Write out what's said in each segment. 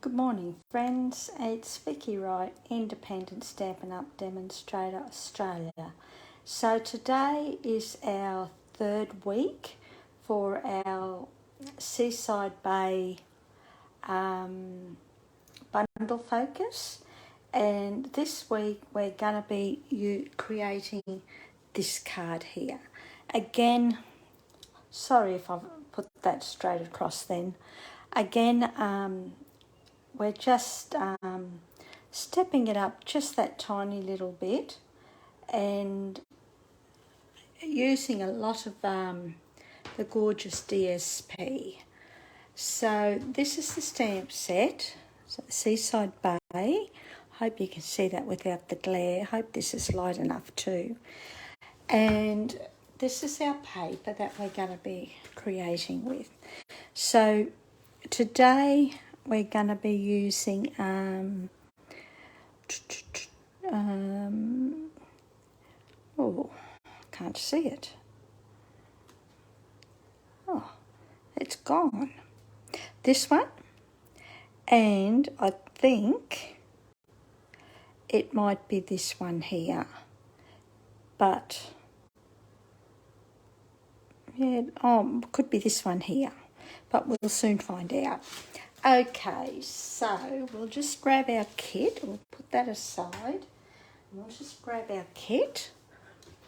Good morning friends, it's Vickywright, Independent Stampin' Up Demonstrator Australia. So today is our third week for our Seaside Bay bundle focus, and this week we're going to be creating this card here. Again, sorry if I've put that straight across then. Again, we're just stepping it up just that tiny little bit and using a lot of the gorgeous DSP. So this is the stamp set, so Seaside Bay. Hope you can see that without the glare. Hope this is light enough too. And this is our paper that we're going to be creating with. So today we're going to be using oh, can't see it. Oh, it's gone. This one, and I think it might be this one here, but yeah, could be this one here, but we'll soon find out. Okay, so we'll just grab our kit. We'll put that aside. We'll just grab our kit.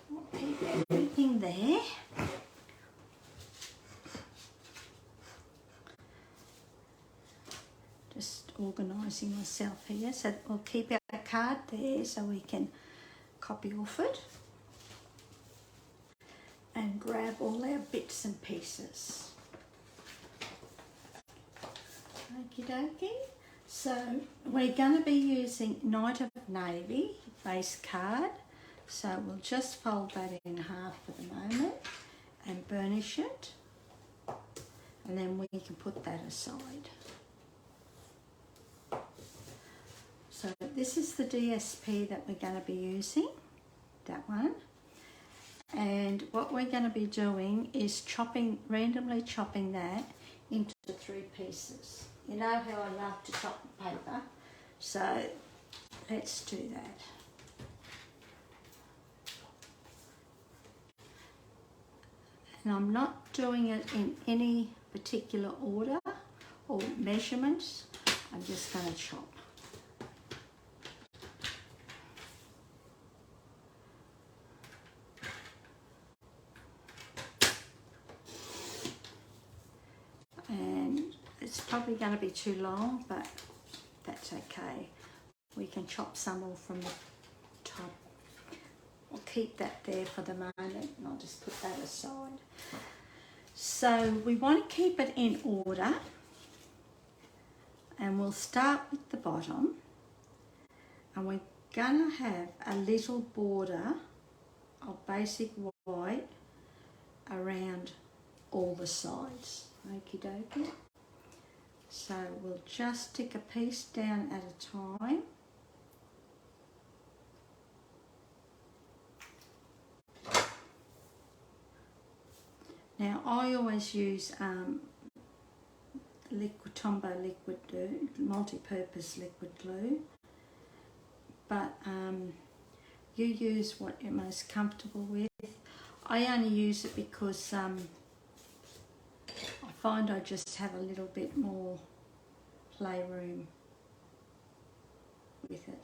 We'll keep everything there. Just organising myself here. So we'll keep our card there so we can copy off it. And grab all our bits and pieces. Okie dokie. So we're going to be using Night of Navy base card. So we'll just fold that in half for the moment and burnish it. And then we can put that aside. So this is the DSP that we're going to be using, that one. And what we're going to be doing is randomly chopping that into 3 pieces. You know how I love to chop paper, so let's do that. And I'm not doing it in any particular order or measurements. I'm just going to chop. It's probably going to be too long, but that's okay. We can chop some off from the top. We'll keep that there for the moment, and I'll just put that aside. So we want to keep it in order, and we'll start with the bottom, and we're going to have a little border of basic white around all the sides. Okie dokie. So we'll just stick a piece down at a time. Now I always use Tombow liquid glue, multi-purpose liquid glue, but you use what you're most comfortable with. I only use it because I find I just have a little bit more playroom with it.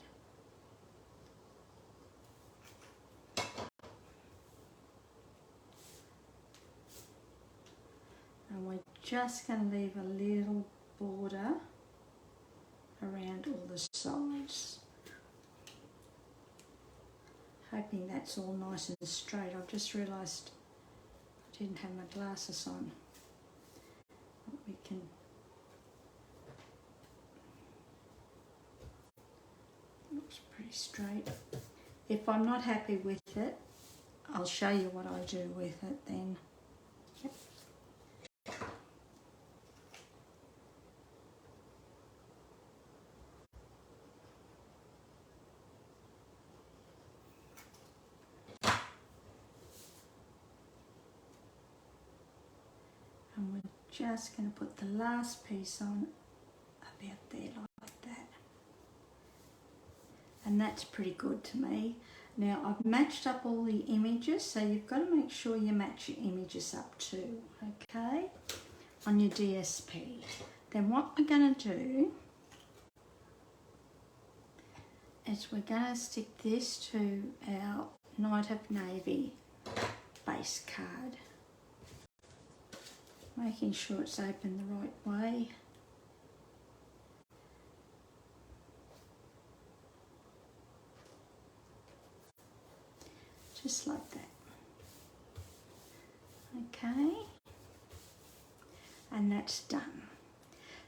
And we're just going to leave a little border around all the sides. Hoping that's all nice and straight. I've just realised I didn't have my glasses on. We can looks pretty straight. If I'm not happy with it, I'll show you what I do with it then. Yep. And we're just going to put the last piece on about there like that. And that's pretty good to me. Now I've matched up all the images, so you've got to make sure you match your images up too, okay, on your DSP. Then what we're going to do is we're going to stick this to our Night of Navy base card. Making sure it's open the right way. Just like that. Okay. And that's done.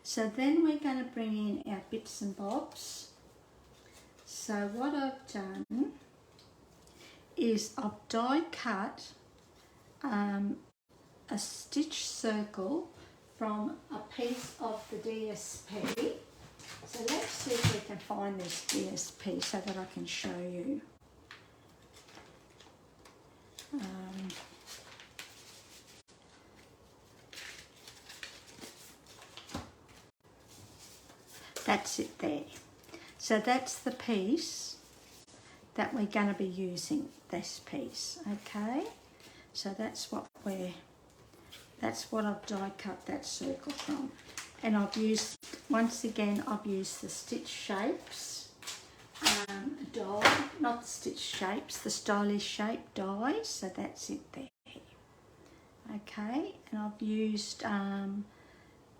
So then we're going to bring in our bits and bobs. So what I've done is I've die cut a stitch circle from a piece of the DSP. So let's see if we can find this DSP so that I can show you. That's it there. So that's the piece that we're going to be using, this piece, okay? So that's what I've die cut that circle from. And I've used, once again, I've used the stitch shapes die, not the stitch shapes, the stylish shape die, so that's it there. Okay, and I've used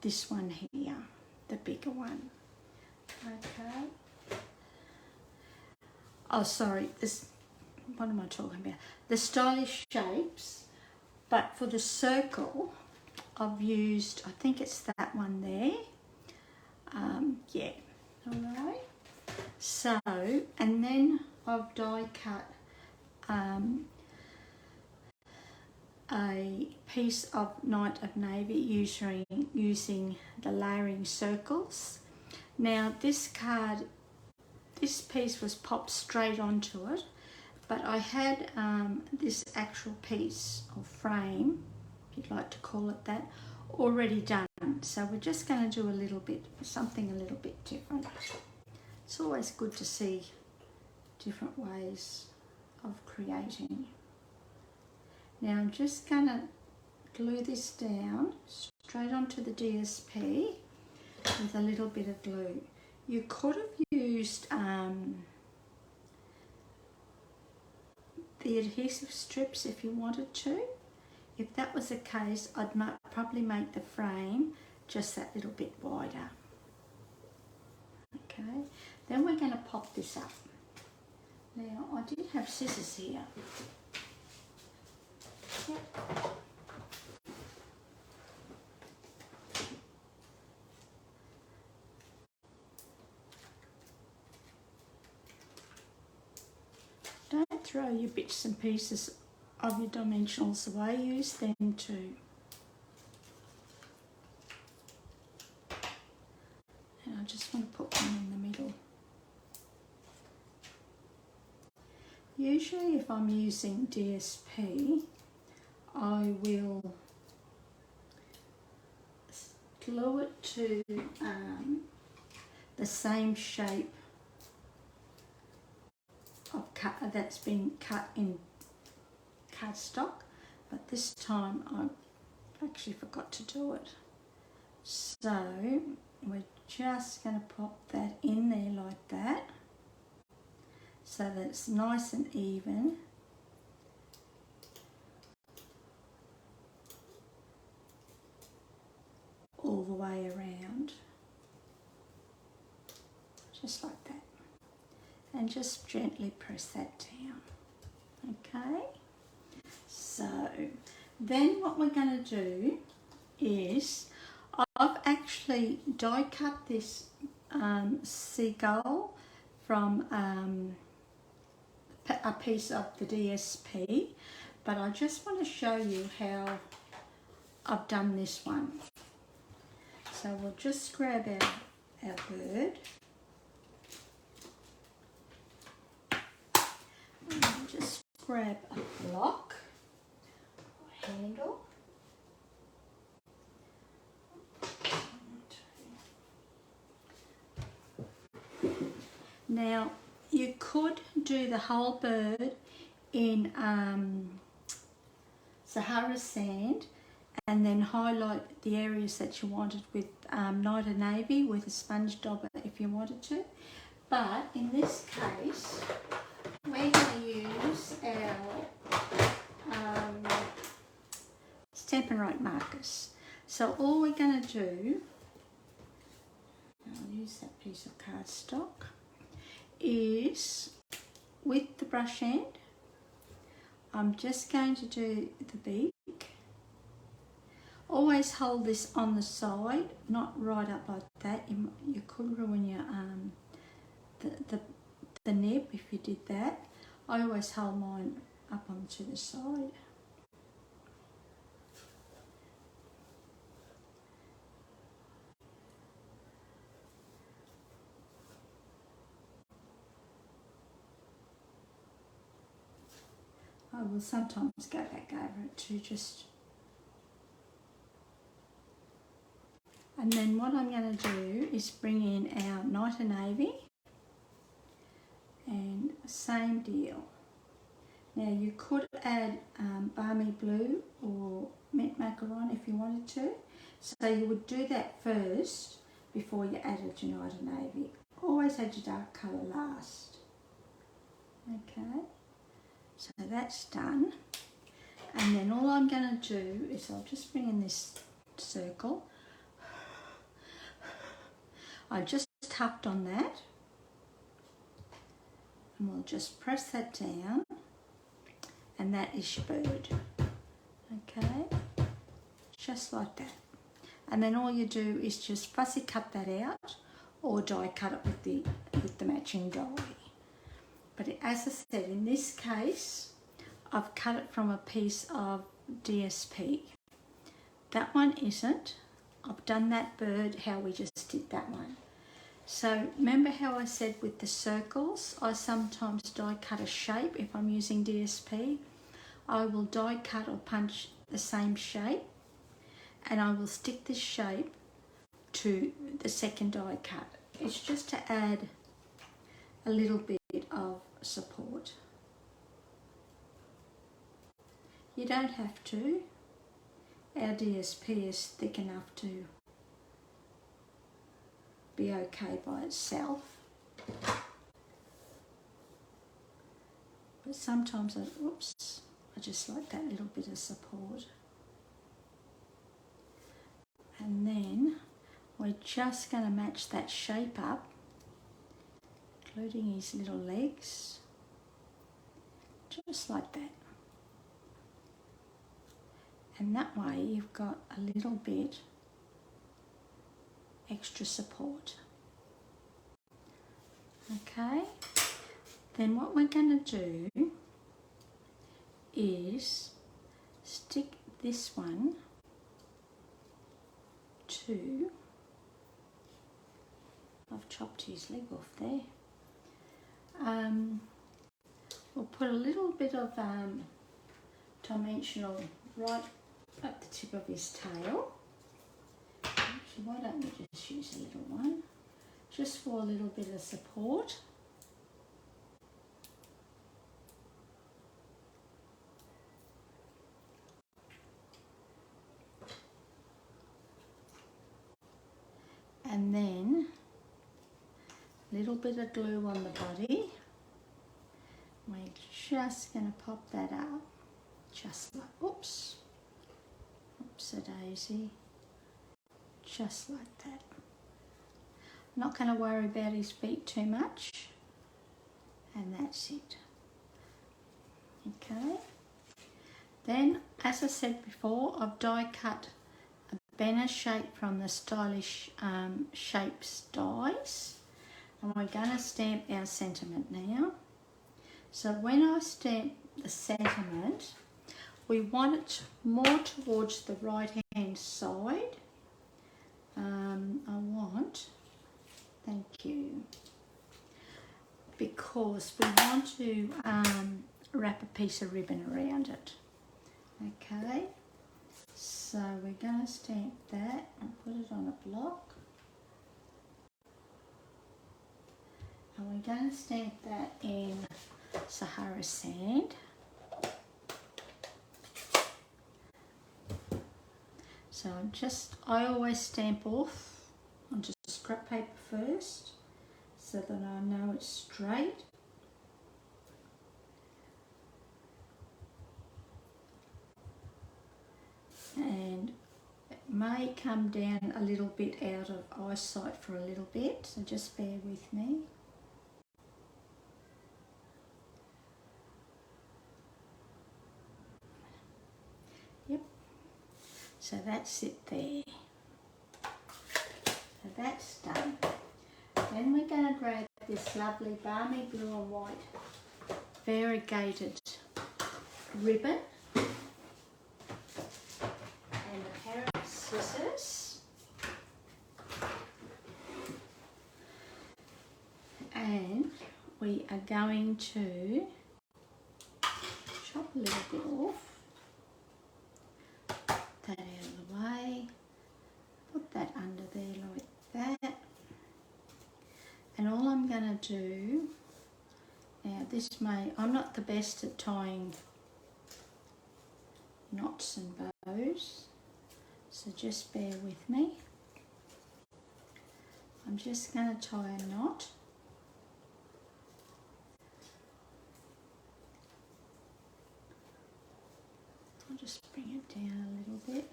this one here, the bigger one. Okay. Oh, sorry, what am I talking about? The stylish shapes, but for the circle, I've used, I think it's that one there. Yeah, all right. So, and then I've die cut a piece of Night of Navy using the layering circles. Now this card, this piece was popped straight onto it, but I had this actual piece or frame, if you'd like to call it that, already done. So we're just going to do a little bit, something a little bit different. It's always good to see different ways of creating. Now I'm just going to glue this down straight onto the DSP with a little bit of glue. You could have used the adhesive strips if you wanted to. If that was the case, I'd probably make the frame just that little bit wider. Okay, then we're going to pop this up. Now I did have scissors here. Yep. Don't throw your bits and pieces of your dimensionals away, use them too. And I just want to put one in the middle. Usually if I'm using DSP, I will glue it to the same shape of that's been cut in cardstock, but this time I actually forgot to do it. So we're just going to pop that in there like that, so that it's nice and even. All the way around, just like that, and just gently press that down. Okay, so then what we're going to do is, I've actually die cut this seagull from a piece of the DSP, but I just want to show you how I've done this one. So we'll just grab our bird and we'll just grab a block or handle. Now you could do the whole bird in Sahara Sand and then highlight the areas that you wanted with Night of Navy with a sponge dauber if you wanted to. But in this case, we're going to use our Stampin' Right markers. So all we're going to do, I'll use that piece of cardstock, is with the brush end, I'm just going to do the beak. Always hold this on the side, not right up like that. You could ruin your the nib if you did that. I always hold mine up onto the side. I will sometimes go back over it too, just. And then what I'm going to do is bring in our Night of Navy, and same deal. Now you could add balmy blue or mint macaron if you wanted to. So you would do that first before you added your Night of Navy. Always add your dark colour last. Okay, so that's done. And then all I'm going to do is I'll just bring in this circle. I just tapped on that, and we'll just press that down, and that is your bird. Okay, just like that. And then all you do is just fussy cut that out, or die cut it with the matching die. But as I said, in this case, I've cut it from a piece of DSP. That one isn't. I've done that bird how we just did that one. So remember how I said with the circles, I sometimes die cut a shape if I'm using DSP. I will die cut or punch the same shape, and I will stick this shape to the second die cut. It's just to add a little bit of support. You don't have to. Our DSP is thick enough to be okay by itself. But sometimes I just like that little bit of support. And then we're just going to match that shape up, including his little legs, just like that. And that way you've got a little bit extra support. Okay, then what we're going to do is stick this one to, I've chopped his leg off there. We'll put a little bit of dimensional right at the tip of his tail. Actually, why don't we just use a little one, just for a little bit of support. And then a little bit of glue on the body. We're just going to pop that up, just like, oopsie-daisy, just like that. Not going to worry about his beak too much, and that's it. Okay, then as I said before, I've die cut a banner shape from the Stylish Shapes dies, and we're going to stamp our sentiment now. So when I stamp the sentiment, we want it more towards the right hand side. Thank you, because we want to wrap a piece of ribbon around it. Okay, so we're going to stamp that and put it on a block. And we're going to stamp that in Sahara Sand. So I always stamp off on just scrap paper first so that I know it's straight. And it may come down a little bit out of eyesight for a little bit, so just bear with me. Yep, so that's it there. So that's done. Then we're going to grab this lovely balmy blue and white variegated ribbon and a pair of scissors, and we are going to chop a little bit off, that out of the way, put that under there like that, and all I'm going to do now, I'm not the best at tying knots and bows, so just bear with me. I'm just going to tie a knot. I'll just bring it down a little bit.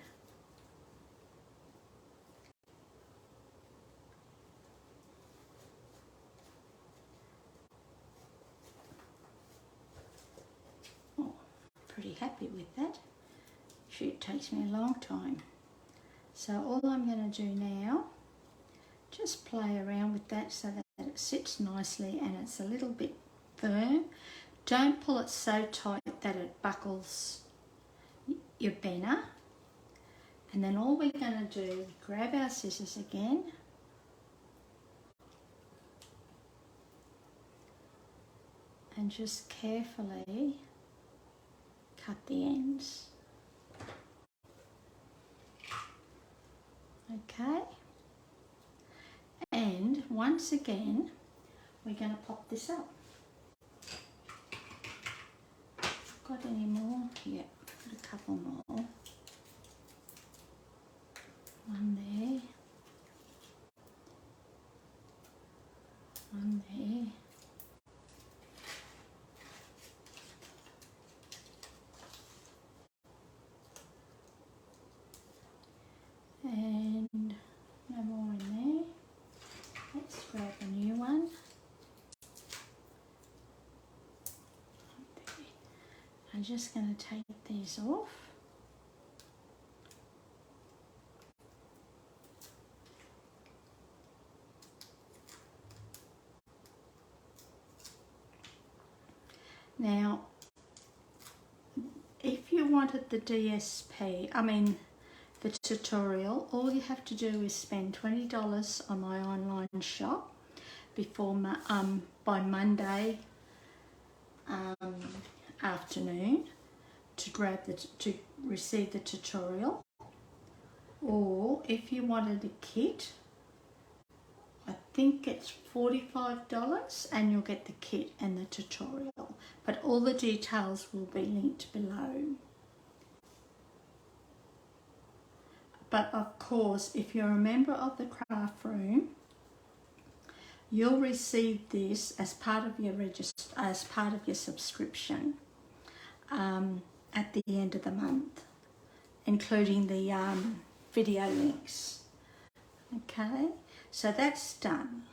Oh, pretty happy with that. Shoot, it takes me a long time. So all I'm going to do now, just play around with that so that it sits nicely and it's a little bit firm. Don't pull it so tight that it buckles your banner. And then all we're going to do, grab our scissors again, and just carefully cut the ends. Okay, and once again we're going to pop this up. Got any more? Yeah, got a couple more. One there, one there, and no more in there. Let's grab a new one. I'm just going to take these off. Now, if you wanted the the tutorial, all you have to do is spend $20 on my online shop by Monday afternoon to receive the tutorial. Or if you wanted a kit, I think it's $45 and you'll get the kit and the tutorial. But all the details will be linked below. But of course, if you're a member of the craft room, you'll receive this as part of your subscription at the end of the month, including the video links. Okay, so that's done.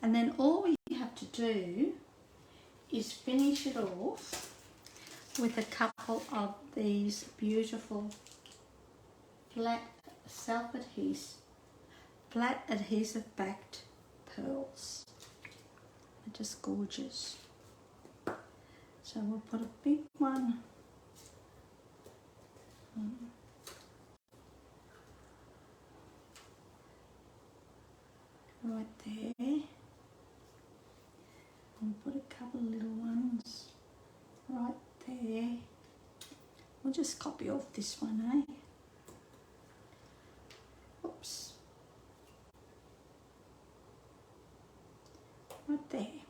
And then all we have to do is finish it off with a couple of these beautiful flat adhesive backed pearls. They're just gorgeous. So we'll put a big one right there. We'll put a couple of little ones right there. We'll just copy off this one, eh? Oops. Right there.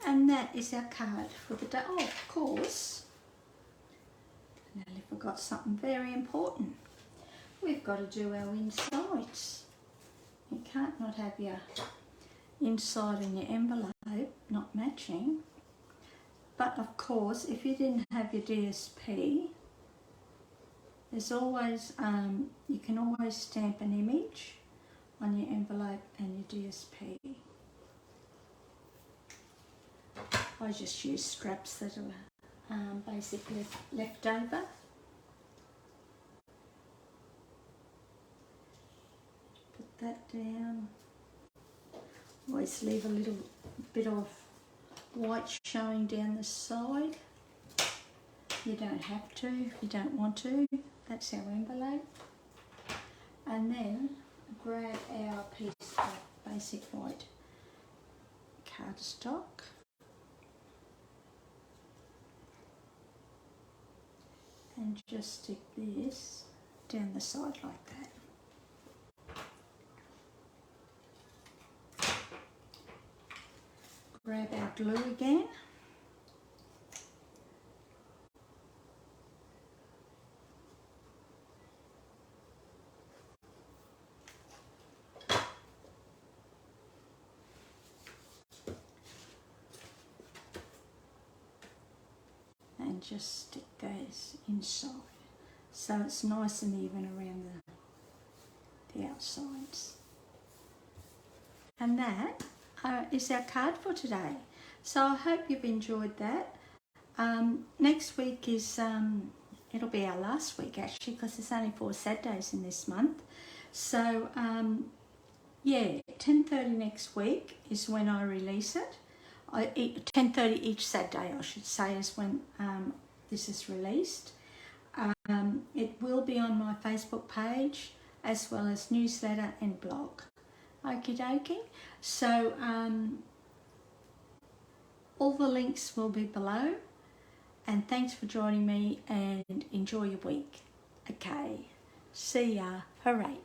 And that is our card for the day. Oh, of course, I nearly forgot something very important. We've got to do our insides. You can't not have your inside and your envelope not matching. But of course, if you didn't have your DSP, there's always, you can always stamp an image on your envelope and your DSP. I just use scraps that are basically left over. Put that down. Always leave a little bit of white showing down the side. You don't have to if you don't want to. That's our envelope. And then grab our piece of basic white cardstock. And just stick this down the side like that. Grab our glue again. And just stick those inside so it's nice and even around the outsides. And that is our card for today. So I hope you've enjoyed that. Next week is, it'll be our last week actually, because there's only 4 Saturdays in this month. So yeah, 10:30 next week is when I release it. 10:30 each Saturday, I should say, is when this is released. It will be on my Facebook page as well as newsletter and blog. Okie dokie. So all the links will be below. And thanks for joining me and enjoy your week. Okay, see ya. Hooray.